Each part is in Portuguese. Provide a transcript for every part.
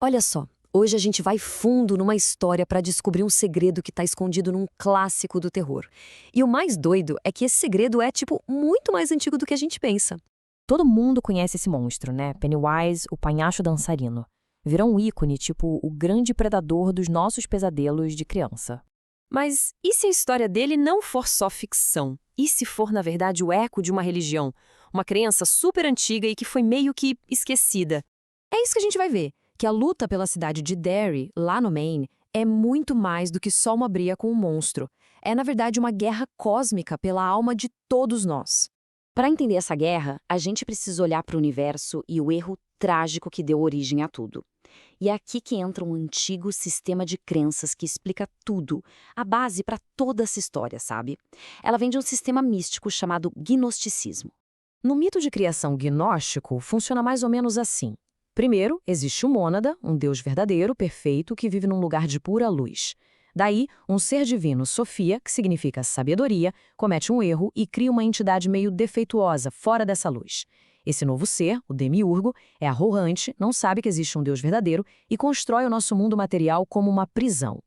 Olha só, hoje a gente vai fundo numa história para descobrir um segredo que está escondido num clássico do terror. E o mais doido é que esse segredo é, tipo, muito mais antigo do que a gente pensa. Todo mundo conhece esse monstro, né? Pennywise, o palhaço dançarino. Virou um ícone, tipo o grande predador dos nossos pesadelos de criança. Mas e se a história dele não for só ficção? E se for, na verdade, o eco de uma religião? Uma crença super antiga e que foi meio que esquecida? É isso que a gente vai ver, que a luta pela cidade de Derry, lá no Maine, é muito mais do que só uma briga com um monstro. É, na verdade, uma guerra cósmica pela alma de todos nós. Para entender essa guerra, a gente precisa olhar para o universo e o erro trágico que deu origem a tudo. E é aqui que entra um antigo sistema de crenças que explica tudo, a base para toda essa história, sabe? Ela vem de um sistema místico chamado gnosticismo. No mito de criação gnóstico, funciona mais ou menos assim. Primeiro, existe o Mônada, um deus verdadeiro, perfeito, que vive num lugar de pura luz. Daí, um ser divino, Sofia, que significa sabedoria, comete um erro e cria uma entidade meio defeituosa, fora dessa luz. Esse novo ser, o Demiurgo, é arrogante, não sabe que existe um deus verdadeiro e constrói o nosso mundo material como uma prisão.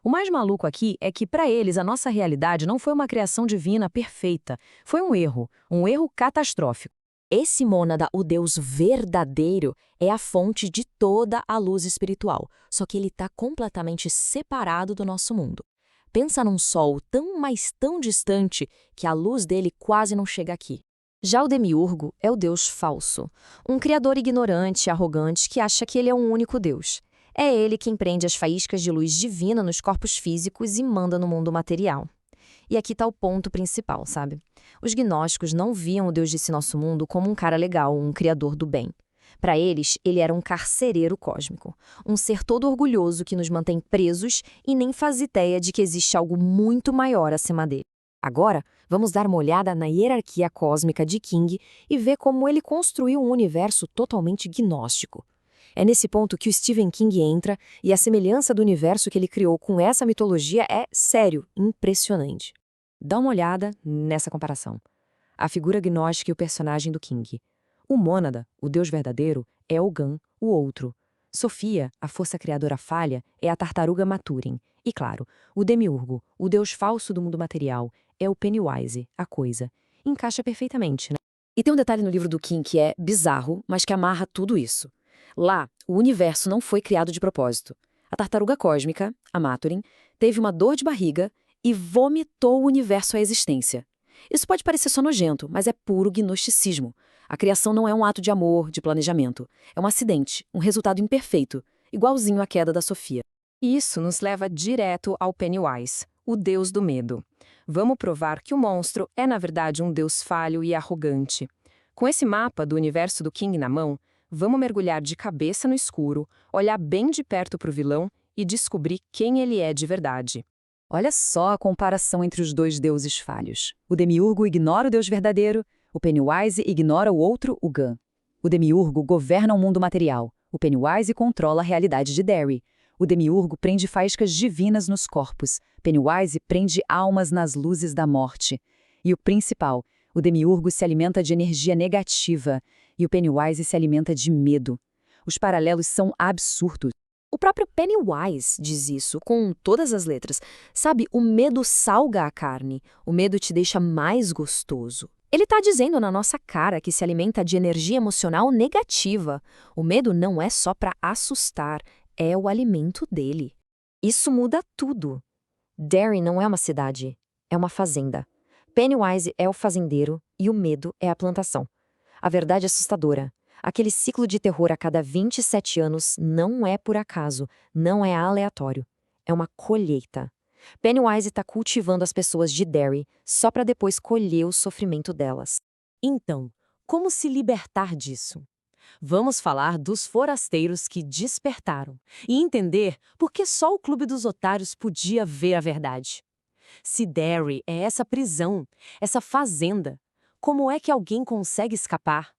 O mais maluco aqui é que, para eles, a nossa realidade não foi uma criação divina perfeita, foi um erro catastrófico. Esse Mônada, o Deus verdadeiro, é a fonte de toda a luz espiritual, só que ele está completamente separado do nosso mundo. Pensa num sol tão, mas tão distante que a luz dele quase não chega aqui. Já o Demiurgo é o Deus falso, um criador ignorante e arrogante que acha que ele é um único Deus. É ele quem prende as faíscas de luz divina nos corpos físicos e manda no mundo material. E aqui está o ponto principal, sabe? Os gnósticos não viam o Deus desse nosso mundo como um cara legal, um criador do bem. Para eles, ele era um carcereiro cósmico, um ser todo orgulhoso que nos mantém presos e nem faz ideia de que existe algo muito maior acima dele. Agora, vamos dar uma olhada na hierarquia cósmica de King e ver como ele construiu um universo totalmente gnóstico. É nesse ponto que o Stephen King entra e a semelhança do universo que ele criou com essa mitologia é, sério, impressionante. Dá uma olhada nessa comparação. A figura gnóstica e o personagem do King. O Mônada, o Deus verdadeiro, é Ogan, o outro. Sofia, a força criadora falha, é a tartaruga Maturin. E claro, o Demiurgo, o Deus falso do mundo material, é o Pennywise, a coisa. Encaixa perfeitamente, né? E tem um detalhe no livro do King que é bizarro, mas que amarra tudo isso. Lá, o universo não foi criado de propósito. A tartaruga cósmica, a Maturin, teve uma dor de barriga e vomitou o universo à existência. Isso pode parecer só nojento, mas é puro gnosticismo. A criação não é um ato de amor, de planejamento. É um acidente, um resultado imperfeito, igualzinho à queda da Sofia. E isso nos leva direto ao Pennywise, o deus do medo. Vamos provar que o monstro é, na verdade, um deus falho e arrogante. Com esse mapa do universo do King na mão, vamos mergulhar de cabeça no escuro, olhar bem de perto para o vilão e descobrir quem ele é de verdade. Olha só a comparação entre os dois deuses falhos. O Demiurgo ignora o Deus verdadeiro, o Pennywise ignora o outro, o Gun. O Demiurgo governa o mundo material, o Pennywise controla a realidade de Derry. O Demiurgo prende faíscas divinas nos corpos, Pennywise prende almas nas luzes da morte. E o principal, o Demiurgo se alimenta de energia negativa e o Pennywise se alimenta de medo. Os paralelos são absurdos. O próprio Pennywise diz isso com todas as letras. Sabe, o medo salga a carne, o medo te deixa mais gostoso. Ele está dizendo na nossa cara que se alimenta de energia emocional negativa. O medo não é só para assustar, é o alimento dele. Isso muda tudo. Derry não é uma cidade, é uma fazenda. Pennywise é o fazendeiro e o medo é a plantação. A verdade é assustadora. Aquele ciclo de terror a cada 27 anos não é por acaso, não é aleatório. É uma colheita. Pennywise está cultivando as pessoas de Derry só para depois colher o sofrimento delas. Então, como se libertar disso? Vamos falar dos forasteiros que despertaram e entender por que só o Clube dos Otários podia ver a verdade. Se Derry é essa prisão, essa fazenda, como é que alguém consegue escapar?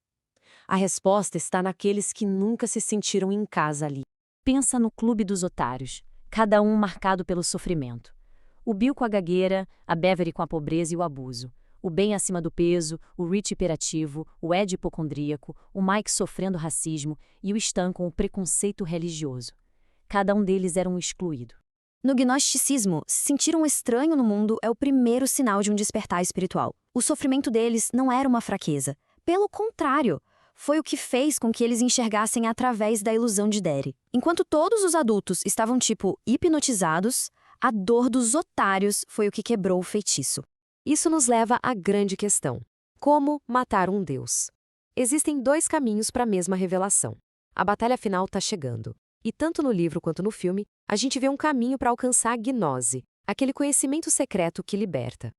A resposta está naqueles que nunca se sentiram em casa ali. Pensa no Clube dos Otários, cada um marcado pelo sofrimento. O Bill com a gagueira, a Beverly com a pobreza e o abuso. O Ben acima do peso, o Rich hiperativo, o Ed hipocondríaco, o Mike sofrendo racismo e o Stan com o preconceito religioso. Cada um deles era um excluído. No gnosticismo, sentir um estranho no mundo é o primeiro sinal de um despertar espiritual. O sofrimento deles não era uma fraqueza. Pelo contrário, foi o que fez com que eles enxergassem através da ilusão de Derry. Enquanto todos os adultos estavam hipnotizados, a dor dos otários foi o que quebrou o feitiço. Isso nos leva à grande questão: como matar um deus? Existem dois caminhos para a mesma revelação. A batalha final está chegando. E tanto no livro quanto no filme, a gente vê um caminho para alcançar a gnose, aquele conhecimento secreto que liberta.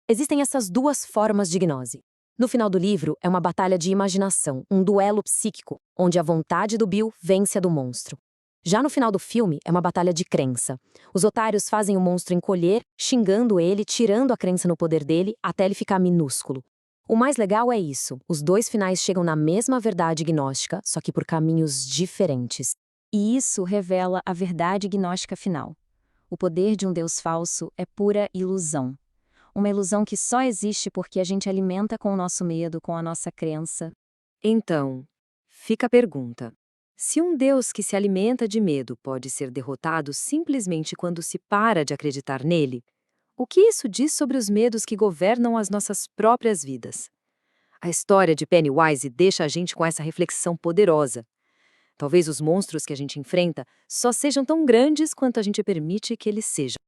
Existem essas duas formas de gnose. No final do livro, é uma batalha de imaginação, um duelo psíquico, onde a vontade do Bill vence a do monstro. Já no final do filme, é uma batalha de crença. Os otários fazem o monstro encolher, xingando ele, tirando a crença no poder dele, até ele ficar minúsculo. O mais legal é isso: os dois finais chegam na mesma verdade gnóstica, só que por caminhos diferentes. E isso revela a verdade gnóstica final. O poder de um Deus falso é pura ilusão. Uma ilusão que só existe porque a gente alimenta com o nosso medo, com a nossa crença. Então, fica a pergunta: se um Deus que se alimenta de medo pode ser derrotado simplesmente quando se para de acreditar nele, o que isso diz sobre os medos que governam as nossas próprias vidas? A história de Pennywise deixa a gente com essa reflexão poderosa. Talvez os monstros que a gente enfrenta só sejam tão grandes quanto a gente permite que eles sejam.